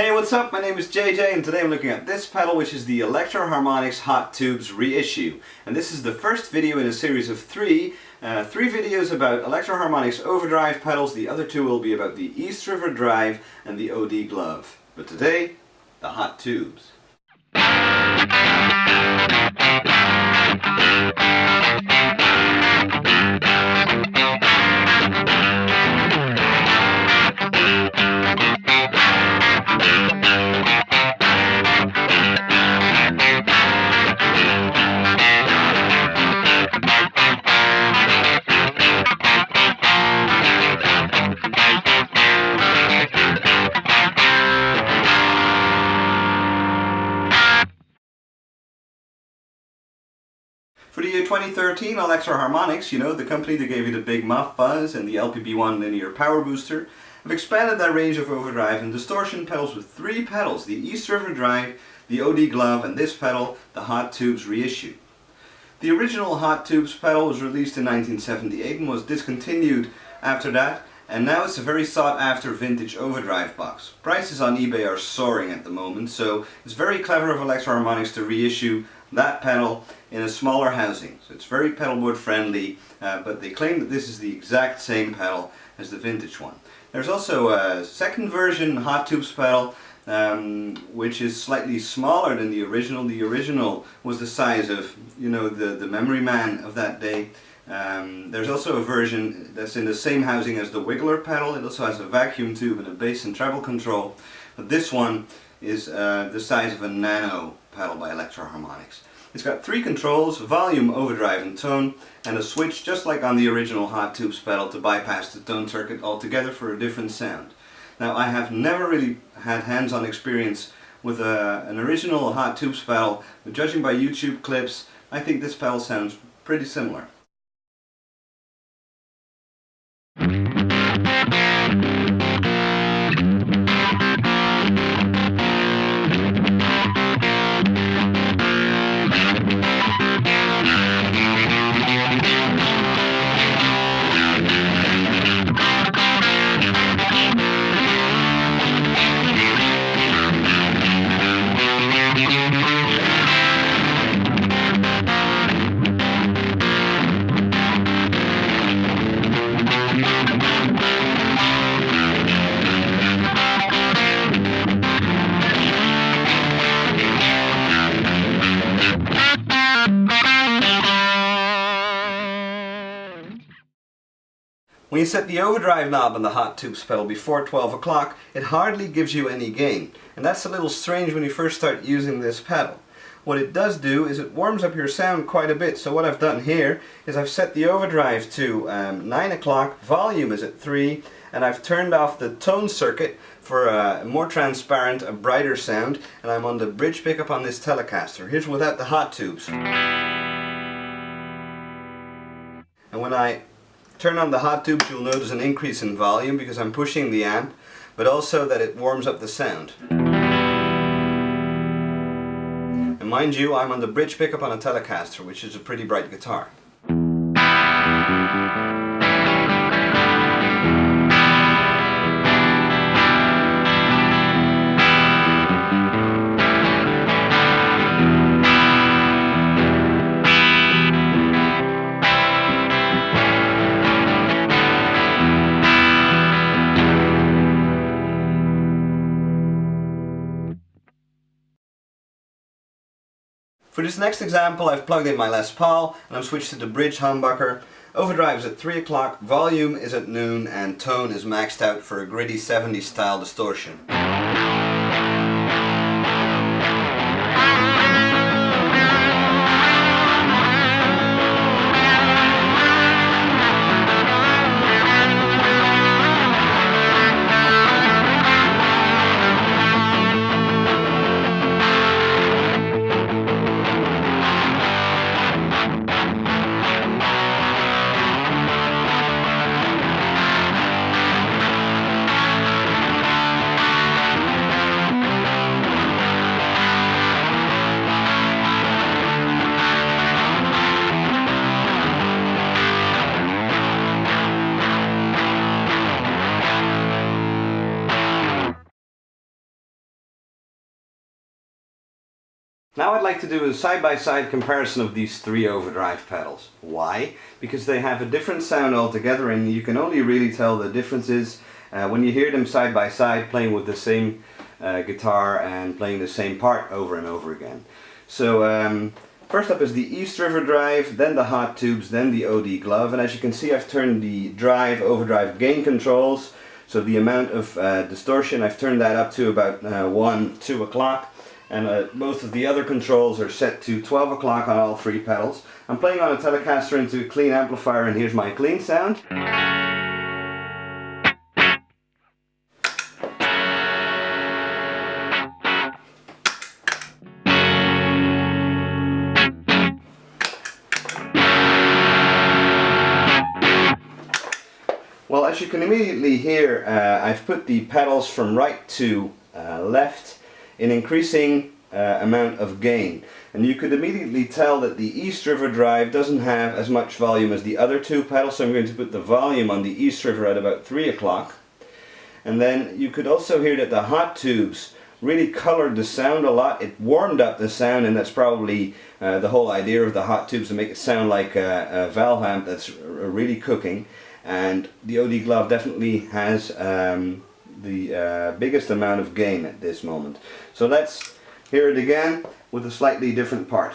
Hey, what's up? My name is JJ and today I'm looking at this pedal, which is the Electro-Harmonix Hot Tubes reissue. And this is the first video in a series of three videos about Electro-Harmonix overdrive pedals. The other two will be about the East River Drive and the OD Glove. But today, the Hot Tubes. For the year 2013, Electro-Harmonix, you know, the company that gave you the big muff fuzz and the LPB1 linear power booster, have expanded their range of overdrive and distortion pedals with three pedals: the East River Drive, the OD Glove, and this pedal, the Hot Tubes reissue. The original Hot Tubes pedal was released in 1978 and was discontinued after that, and now it's a very sought after vintage overdrive box. Prices on eBay are soaring at the moment, so it's very clever of Electro-Harmonix to reissue that pedal in a smaller housing. So it's very pedalboard friendly, but they claim that this is the exact same pedal as the vintage one. There's also a second version Hot Tubes pedal, which is slightly smaller than the original. The original was the size of, you know, the Memory Man of that day. There's also a version that's in the same housing as the Wiggler pedal. It also has a vacuum tube and a bass and treble control. But this one is the size of a nano pedal by Electro-Harmonix. It's got three controls: volume, overdrive and tone, and a switch just like on the original Hot Tubes pedal to bypass the tone circuit altogether for a different sound. Now, I have never really had hands-on experience with an original Hot Tubes pedal, but judging by YouTube clips, I think this pedal sounds pretty similar. When you set the overdrive knob on the Hot Tubes pedal before 12 o'clock, it hardly gives you any gain. And that's a little strange when you first start using this pedal. What it does do is it warms up your sound quite a bit. So what I've done here is I've set the overdrive to 9 o'clock, volume is at 3, and I've turned off the tone circuit for a more transparent, a brighter sound, and I'm on the bridge pickup on this Telecaster. Here's without the Hot Tubes. And when I turn on the Hot Tubes, you'll notice an increase in volume because I'm pushing the amp, but also that it warms up the sound. And mind you, I'm on the bridge pickup on a Telecaster, which is a pretty bright guitar. For this next example, I've plugged in my Les Paul and I've switched to the bridge humbucker. Overdrive is at 3 o'clock, volume is at noon, and tone is maxed out for a gritty 70s style distortion. Now I'd like to do a side-by-side comparison of these three overdrive pedals. Why? Because they have a different sound altogether, and you can only really tell the differences when you hear them side by side playing with the same guitar and playing the same part over and over again. So first up is the East River Drive, then the Hot Tubes, then the OD Glove, and as you can see I've turned the overdrive gain controls, so the amount of distortion, I've turned that up to about 1, 2 o'clock. And both of the other controls are set to 12 o'clock on all three pedals. I'm playing on a Telecaster into a clean amplifier, and here's my clean sound. Well, as you can immediately hear, I've put the pedals from right to left in increasing amount of gain, and you could immediately tell that the East River Drive doesn't have as much volume as the other two pedals, so I'm going to put the volume on the East River at about 3 o'clock. And then you could also hear that the Hot Tubes really colored the sound a lot. It warmed up the sound, and that's probably the whole idea of the Hot Tubes, to make it sound like a valve amp that's really cooking. And the OD Glove definitely has the biggest amount of gain at this moment. So let's hear it again with a slightly different part.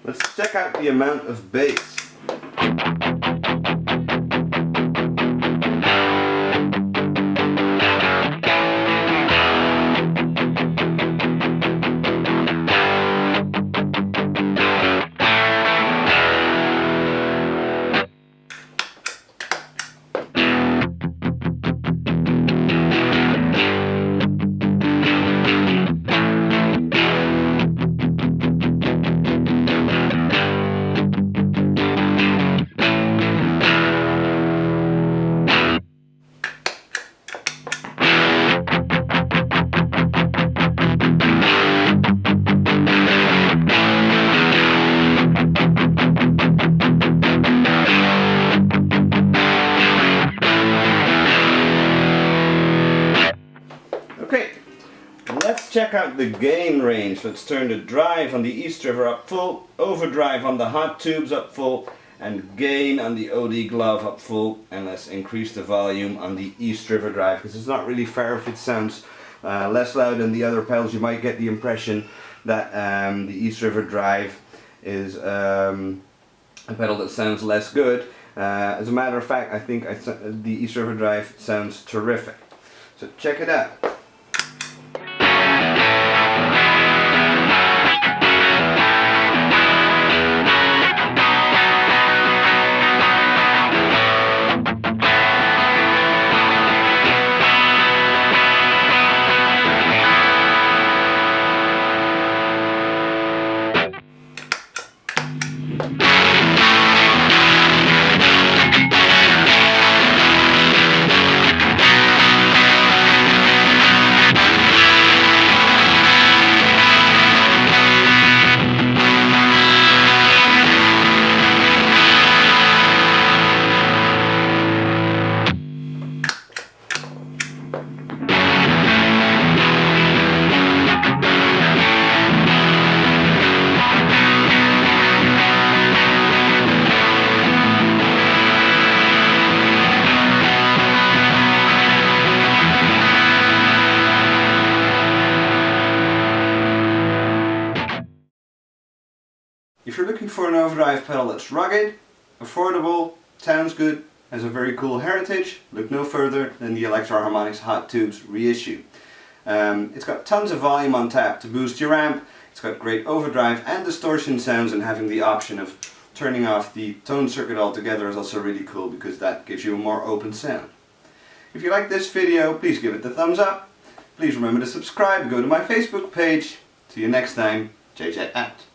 Let's check out the amount of bass. Okay, let's check out the gain range. Let's turn the drive on the East River up full, overdrive on the Hot Tubes up full, and gain on the OD Glove up full, and let's increase the volume on the East River Drive, because it's not really fair if it sounds less loud than the other pedals. You might get the impression that the East River Drive is a pedal that sounds less good. As a matter of fact, I think the East River Drive sounds terrific. So check it out. for an overdrive pedal that's rugged, affordable, sounds good, has a very cool heritage, look no further than the Electro-Harmonix Hot Tubes reissue. It's got tons of volume on tap to boost your amp, it's got great overdrive and distortion sounds, and having the option of turning off the tone circuit altogether is also really cool because that gives you a more open sound. If you like this video, please give it the thumbs up. Please remember to subscribe and go to my Facebook page. See you next time. JJ out.